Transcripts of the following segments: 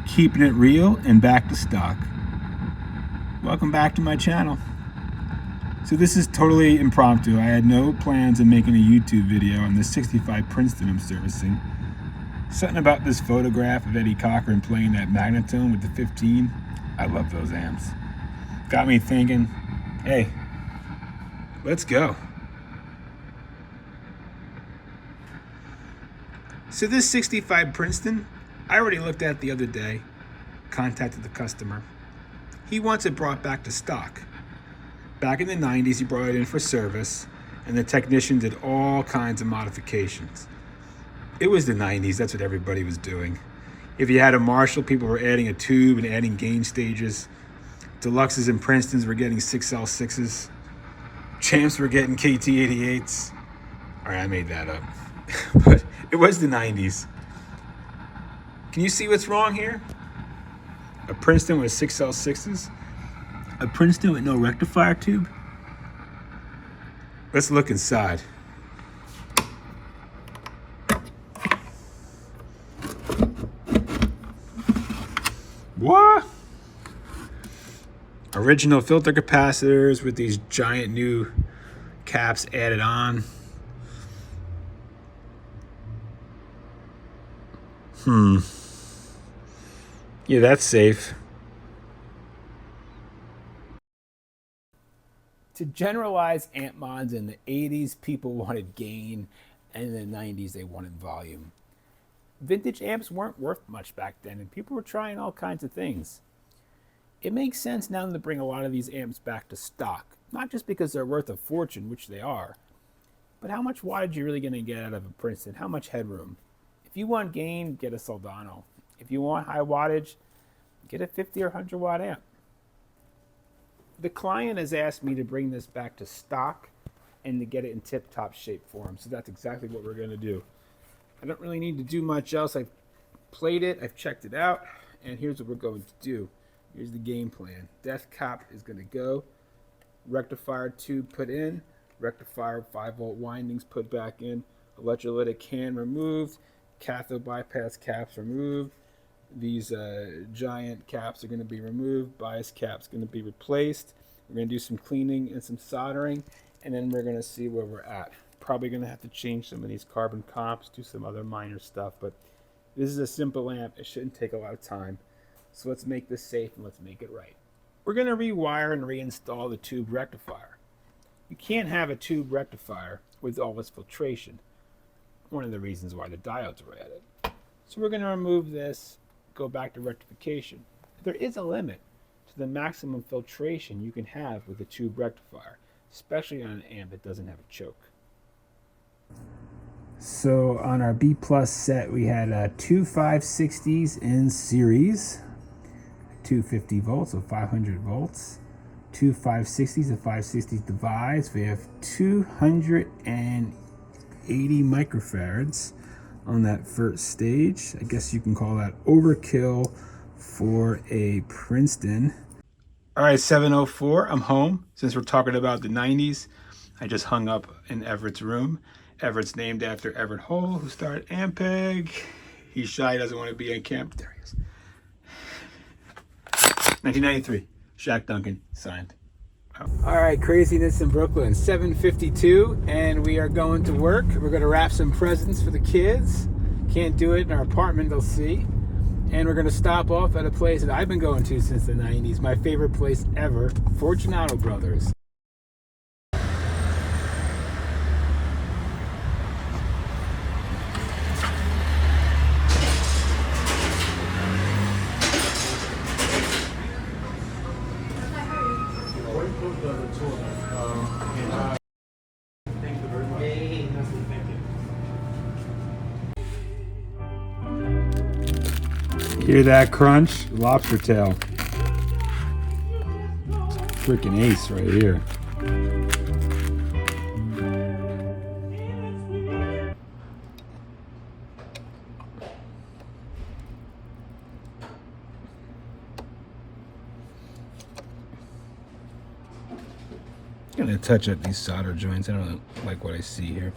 keeping it real and back to stock. Welcome back to my channel. So this is totally impromptu. I had no plans of making a YouTube video on the 65 Princeton I'm servicing. Something about this photograph of Eddie Cochran playing that magnetone with the 15. I love those amps. Got me thinking, hey, let's go. So this 65 Princeton, I already looked at the other day, contacted the customer. He wants it brought back to stock. Back in the 90s, he brought it in for service, and the technician did all kinds of modifications. It was the 90s, that's what everybody was doing. If you had a Marshall, people were adding a tube and adding gain stages. Deluxes and Princetons were getting 6L6s. Champs were getting KT88s. All right, I made that up. But it was the 90s. Can you see what's wrong here? A Princeton with 6L6s? A Princeton with no rectifier tube? Let's look inside. What? Original filter capacitors with these giant new caps added on. Yeah, that's safe. To generalize amp mods, in the 80s, people wanted gain, and in the 90s, they wanted volume. Vintage amps weren't worth much back then, and people were trying all kinds of things. It makes sense now to bring a lot of these amps back to stock, not just because they're worth a fortune, which they are, but how much wattage you're really going to get out of a Princeton, how much headroom. If you want gain, get a Soldano. If you want high wattage, get a 50 or 100 watt amp. The client has asked me to bring this back to stock and to get it in tip-top shape for him, so that's exactly what we're going to do. I don't really need to do much else. I've played it, I've checked it out, and here's what we're going to do. Here's the game plan. Death cap is going to go, rectifier tube put in, rectifier 5-volt windings put back in, electrolytic can removed, cathode bypass caps removed. These giant caps are going to be removed. Bias caps going to be replaced. We're going to do some cleaning and some soldering, and then we're going to see where we're at. Probably going to have to change some of these carbon comps, do some other minor stuff, but this is a simple amp. It shouldn't take a lot of time. So let's make this safe and let's make it right. We're going to rewire and reinstall the tube rectifier. You can't have a tube rectifier with all this filtration. One of the reasons why the diodes were added. So we're going to remove this, go back to rectification. There is a limit to the maximum filtration you can have with a tube rectifier, especially on an amp that doesn't have a choke. So on our B plus set, we had two 560s in series, 250 volts, so 500 volts, two 560s, the 560s divides. We have 280 microfarads on that first stage. I guess you can call that overkill for a Princeton. All right, 7:04, I'm home. Since we're talking about the 90s, I just hung up in Everett's room. Everett's named after Everett Hole, who started Ampeg. He's shy, doesn't want to be on camp. There he is. 1993, Shaq Duncan, signed. Oh. All right, craziness in Brooklyn, 7:52, and we are going to work. We're going to wrap some presents for the kids. Can't do it in our apartment, they'll see. And we're going to stop off at a place that I've been going to since the 90s, my favorite place ever, Fortunato Brothers. Hear that crunch? Lobster tail. Freaking ace right here. I'm gonna touch up these solder joints. I don't like what I see here.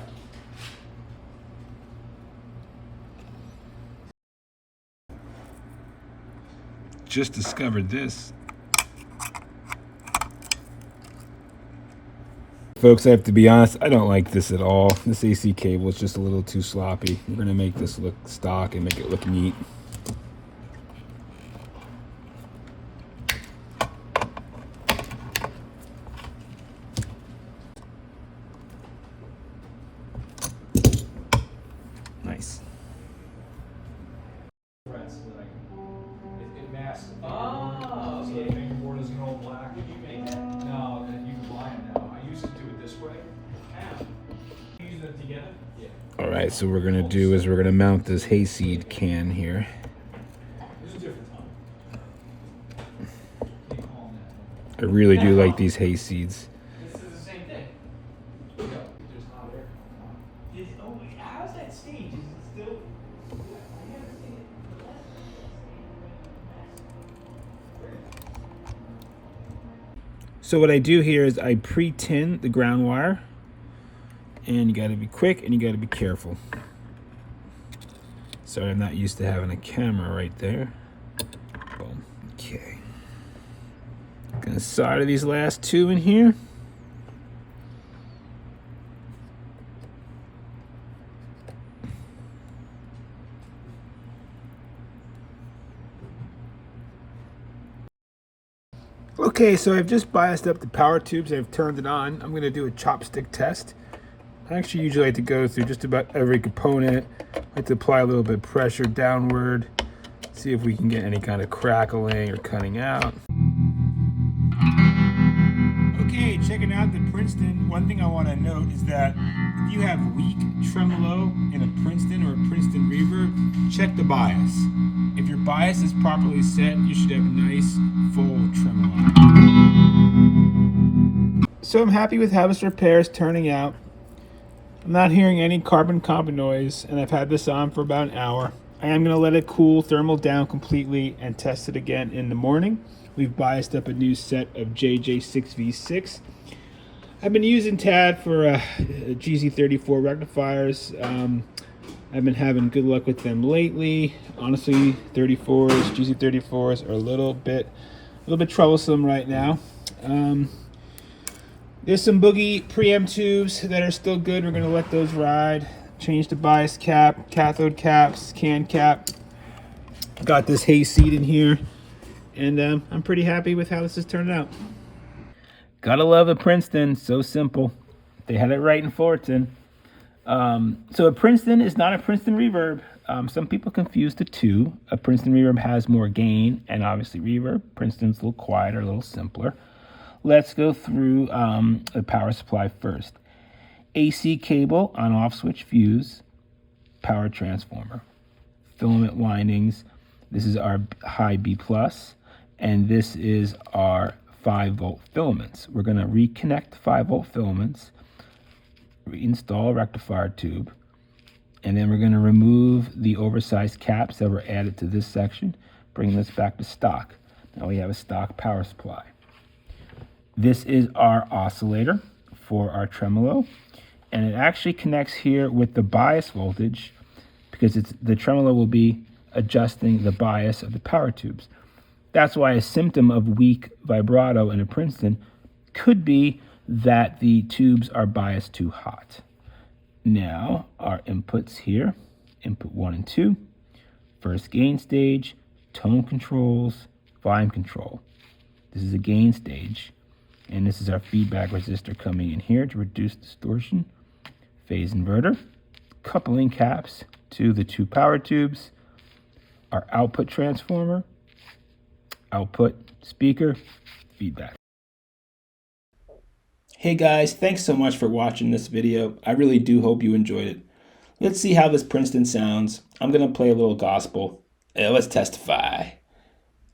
just discovered this. Folks, I have to be honest, I don't like this at all. This AC cable is just a little too sloppy. We're going to make this look stock and make it look neat. Nice. It masks. Oh, so the fingerboard isn't all black. Did you make that? No, that you can buy them now. I used to do it this way. You use them together? Yeah. All right, so what we're gonna do is we're gonna mount this hayseed can here. This is different, Tom. I really do like these hayseeds. This is the same thing. Just hot air. Oh, how's that stage? Is it still? I haven't seen it. So what I do here is I pre-tin the ground wire, and you got to be quick and you got to be careful. Sorry, I'm not used to having a camera right there. Boom. Okay. Gonna solder these last two in here. Okay, so I've just biased up the power tubes. I've turned it on. I'm going to do a chopstick test. I actually usually like to go through just about every component. I like to apply a little bit of pressure downward, see if we can get any kind of crackling or cutting out. Okay, checking out the Princeton. One thing I want to note is that if you have weak tremolo in a Princeton or a Princeton reverb, check the bias. If your bias is properly set, you should have nice, full tremolo. So I'm happy with how this repair is turning out. I'm not hearing any carbon copper noise, and I've had this on for about an hour. I am going to let it cool thermal down completely and test it again in the morning. We've biased up a new set of JJ6V6. I've been using TAD for GZ34 rectifiers. I've been having good luck with them lately. Honestly, GZ34s are a little bit troublesome right now. There's some Boogie preamp tubes that are still good. We're gonna let those ride. Change the bias cap, cathode caps, can cap. Got this hayseed in here, and I'm pretty happy with how this has turned out. Gotta love a Princeton, so simple. They had it right in Fullerton. So a Princeton is not a Princeton reverb. Some people confuse the two. A Princeton reverb has more gain and obviously reverb. Princeton's a little quieter, a little simpler. Let's go through the power supply first. AC cable, on-off switch fuse, power transformer, filament windings. This is our high B+, and this is our 5-volt filaments. We're going to reconnect the 5-volt filaments, reinstall rectifier tube, and then we're going to remove the oversized caps that were added to this section, bring this back to stock. Now we have a stock power supply. This is our oscillator for our tremolo, and it actually connects here with the bias voltage because the tremolo will be adjusting the bias of the power tubes. That's why a symptom of weak vibrato in a Princeton could be that the tubes are biased too hot. Now, our inputs here, input 1 and 2, first gain stage, tone controls, volume control. This is a gain stage, and this is our feedback resistor coming in here to reduce distortion, phase inverter, coupling caps to the two power tubes, our output transformer, output speaker, feedback. Hey guys, thanks so much for watching this video. I really do hope you enjoyed it. Let's see how this Princeton sounds. I'm gonna play a little gospel. Let's testify.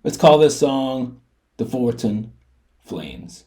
Let's call this song The Fullerton Flames.